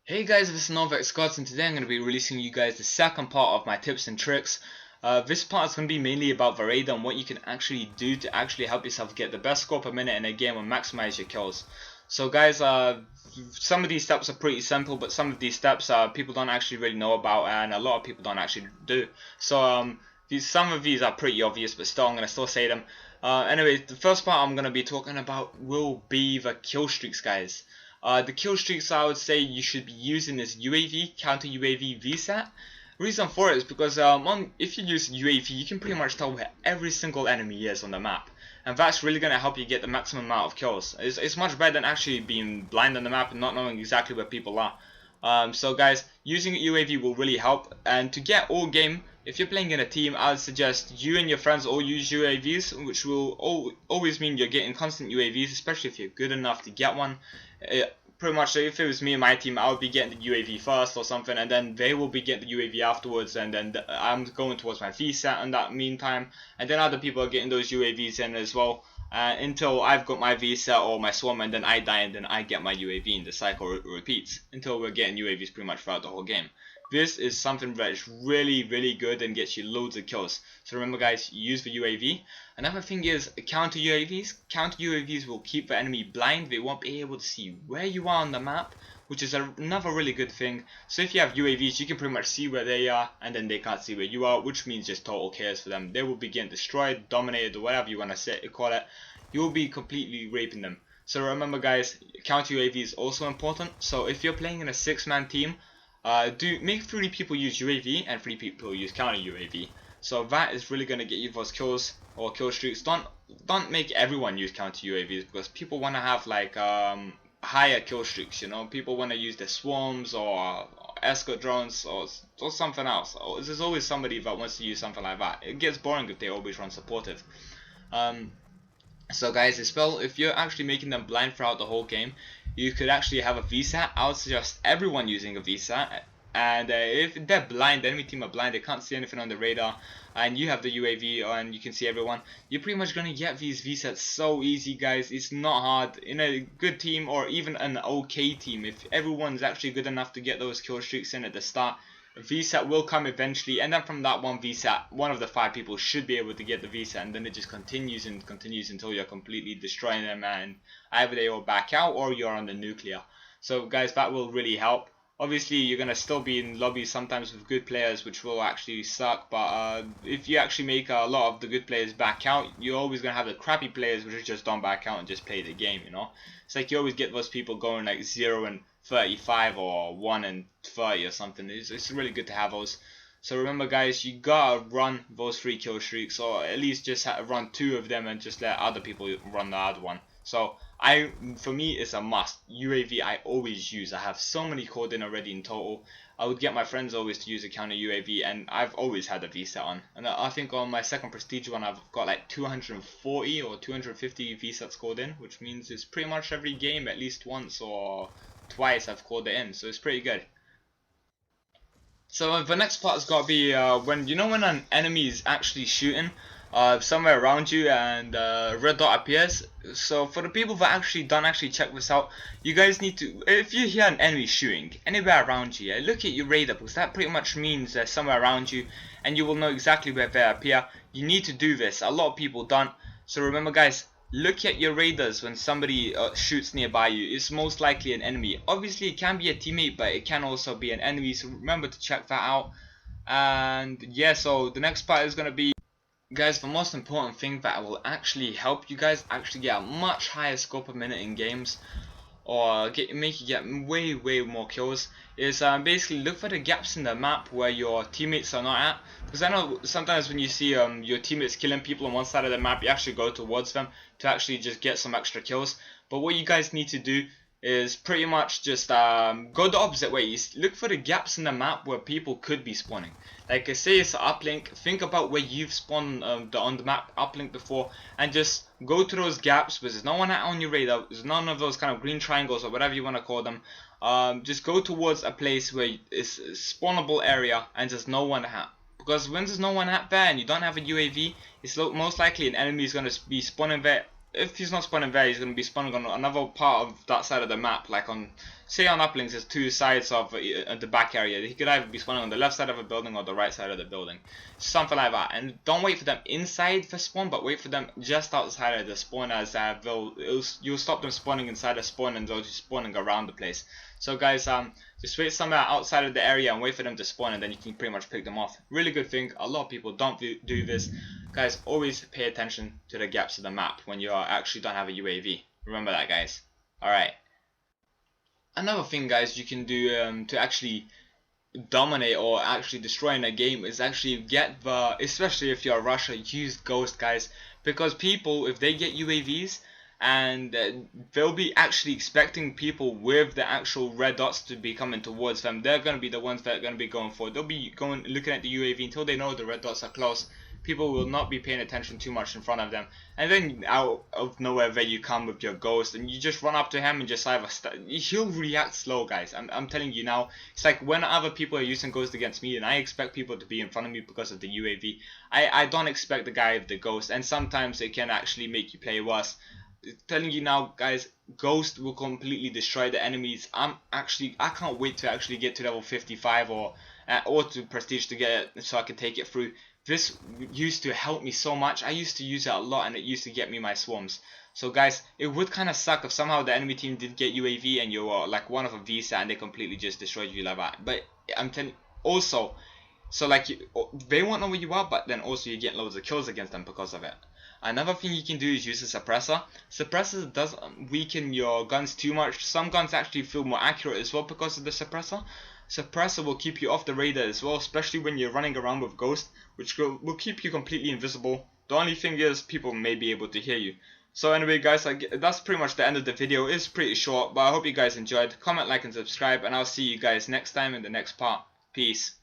Hey guys, this is Novak Scott, and today I'm going to be releasing you guys the second part of my tips and tricks. This part is going to be mainly about the radar and what you can actually do to actually help yourself get the best score per minute in a game and maximize your kills. So guys, some of these steps are pretty simple, but some of these steps people don't actually really know about, and a lot of people don't actually do. So some of these are pretty obvious, but still I'm going to still say them. Anyway, the first part I'm going to be talking about will be the kill streaks, guys. The kill streaks I would say you should be using is UAV, counter UAV VSAT. Reason for it is because if you use UAV, you can pretty much tell where every single enemy is on the map, and that's really going to help you get the maximum amount of kills. It's much better than actually being blind on the map and not knowing exactly where people are. So guys, using UAV will really help, and to get all game, if you're playing in a team, I would suggest you and your friends all use UAVs, which will always mean you're getting constant UAVs, especially if you're good enough to get one. Pretty much, if it was me and my team, I would be getting the UAV first or something, and then they will be getting the UAV afterwards, and then I'm going towards my VSAT in that meantime, and then other people are getting those UAVs in as well, until I've got my VSAT or my swarm, and then I die, and then I get my UAV, and the cycle repeats until we're getting UAVs pretty much throughout the whole game. This is something that is really good and gets you loads of kills. So remember guys, use the UAV. Another thing is counter UAVs. Counter UAVs will keep the enemy blind. They won't be able to see where you are on the map, which is another really good thing. So if you have UAVs, you can pretty much see where they are, and then they can't see where you are, which means just total chaos for them. They will be getting destroyed, dominated, or whatever you want to call it. You will be completely raping them. So remember guys, counter UAV is also important. So if you're playing in a 6-man team, make 3 people use UAV and 3 people use counter UAV. So that is really going to get you those kills or kill streaks. Don't make everyone use counter UAVs, because people want to have like higher kill streaks. You know, people want to use their swarms or escort drones or something else. There's always somebody that wants to use something like that. It gets boring if they always run supportive. So guys, if you're actually making them blind throughout the whole game, you could actually have a VSAT. I would suggest everyone using a VSAT. And if they're blind, the enemy team are blind, they can't see anything on the radar, and you have the UAV and you can see everyone, you're pretty much gonna get these VSATs so easy, guys. It's not hard. In a good team or even an okay team, if everyone's actually good enough to get those kill streaks in at the start, VSAT will come eventually, and then from that one VSAT, one of the 5 people should be able to get the VSAT, and then it just continues and continues until you're completely destroying them, and either they all back out or you're on the nuclear. So guys, that will really help. Obviously, you're going to still be in lobbies sometimes with good players, which will actually suck, but if you actually make a lot of the good players back out, you're always going to have the crappy players which just don't back out and just play the game, you know? It's like you always get those people going like 0 and 35 or 1 and 30 or something. It's really good to have those. So remember guys, you gotta run those 3 kill streaks, or at least just run 2 of them and just let other people run the other one. So for me, it's a must. UAV I always use. I have so many called in already in total. I would get my friends always to use a counter UAV, and I've always had a VSAT on. And I think on my second prestige one, I've got like 240 or 250 VSATs called in, which means it's pretty much every game at least once or twice I've called it in. So it's pretty good. So the next part has got to be when an enemy is actually shooting somewhere around you and red dot appears. So for the people that actually don't check this out, you guys need to, if you hear an enemy shooting anywhere around you, look at your radar, because that pretty much means they're somewhere around you and you will know exactly where they appear. You need to do this. A lot of people don't. So remember guys, look at your radars when somebody shoots nearby you. It's most likely an enemy. Obviously it can be a teammate, but it can also be an enemy, so remember to check that out. And yeah, so the next part is going to be, guys, the most important thing that will actually help you guys actually get a much higher score per minute in games, or make you get way more kills, is basically look for the gaps in the map where your teammates are not at. Because I know sometimes when you see your teammates killing people on one side of the map, you actually go towards them to actually just get some extra kills. But what you guys need to do is pretty much just go the opposite way. You look for the gaps in the map where people could be spawning. Like say it's an uplink, think about where you've spawned on the map uplink before, and just go to those gaps where there's no one on your radar, there's none of those kind of green triangles or whatever you want to call them. Just go towards a place where it's a spawnable area and there's no one at. Because when there's no one at there and you don't have a UAV, it's most likely an enemy is going to be spawning there if he's not spawning there, he's going to be spawning on another part of that side of the map. Like on, say on uplinks, there's two sides of the back area. He could either be spawning on the left side of a building or the right side of the building, something like that. And don't wait for them inside for spawn, but wait for them just outside of the spawn, as you'll stop them spawning inside the spawn and they'll just spawning around the place. So guys, just wait somewhere outside of the area and wait for them to spawn, and then you can pretty much pick them off. Really good thing. A lot of people don't do this. Guys, always pay attention to the gaps of the map when you actually don't have a UAV. Remember that, guys. Alright. Another thing, guys, you can do to actually dominate or actually destroy in a game is actually get the, especially if you're a rusher, use Ghost, guys. Because people, if they get UAVs, and they'll be actually expecting people with the actual red dots to be coming towards them. They're going to be the ones that are going to be going forward. They'll be looking at the UAV until they know the red dots are close. People will not be paying attention too much in front of them, and then out of nowhere there you come with your Ghost, and you just run up to him and just either he'll react slow, guys. I'm telling you now. It's like when other people are using Ghost against me and I expect people to be in front of me because of the UAV, I don't expect the guy with the Ghost, and sometimes it can actually make you play worse. Telling you now, guys, Ghost will completely destroy the enemies. I can't wait to actually get to level 55 or to prestige to get it so I can take it through. This used to help me so much. I used to use it a lot and it used to get me my swarms. So guys, it would kind of suck if somehow the enemy team did get UAV and you were like one of a VSAT and they completely just destroyed you like that. But I'm telling you, also, so like they won't know where you are, but then also you get loads of kills against them because of it. Another thing you can do is use a suppressor. Suppressor doesn't weaken your guns too much. Some guns actually feel more accurate as well because of the suppressor. Suppressor will keep you off the radar as well, especially when you're running around with Ghost, which will keep you completely invisible. The only thing is people may be able to hear you. So anyway, guys, that's pretty much the end of the video. It's pretty short, but I hope you guys enjoyed. Comment, like, and subscribe, and I'll see you guys next time in the next part. Peace.